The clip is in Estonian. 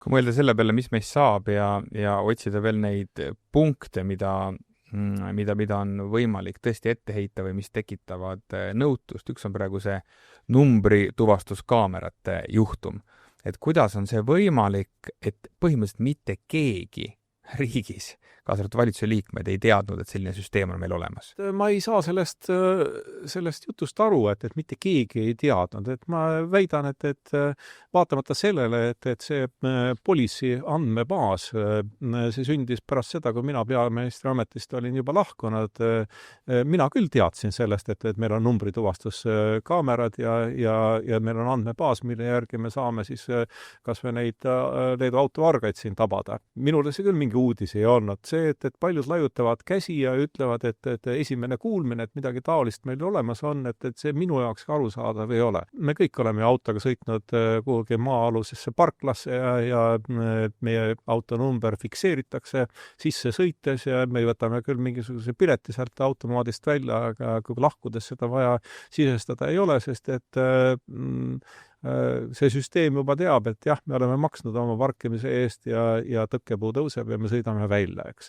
Kui mõelda selle peale, mis meist saab ja otsida veel neid punkte, mida on võimalik tõesti ette heita või mis tekitavad nõutust. Üks on praegu see numbrituvastuskaamerate juhtum. Et kuidas on see võimalik, et põhimõtteliselt mitte keegi riigis, kaasa arvatud valitsuse liikmed, ei teadnud, et selline süsteem on meil olemas? Ma ei saa sellest jutust aru, et mitte keegi ei teadnud. Et ma väidan, et vaatamata sellele, et see poliisi andmebaas, see sündis pärast seda, kui mina peaministri ametist olin juba lahkunud. Mina küll teadsin sellest, et meil on numbrituvastuskaamerad ja meil on andmebaas, mille järgi me saame siis kas või neid Leedu autovargaid siin tabada. Minule see küll mingi uudis ei olnud. See, et paljud laiutavad käsi ja ütlevad, et esimene kuulmine, et midagi taolist meil olemas on, et see minu jaoks arusaadav ei ole. Me kõik oleme autoga sõitnud kuhugi maa-alusesse parklasse ja meie autonumber fikseeritakse sisse sõites ja me võtame küll mingisuguse pileti sealt automaadist välja, aga kui lahkudes seda vaja sisestada ei ole, sest et see süsteem juba teab, et jah, me oleme maksnud oma parkimise eest ja tõkkepuu tõuseb ja me sõidame välja, eks.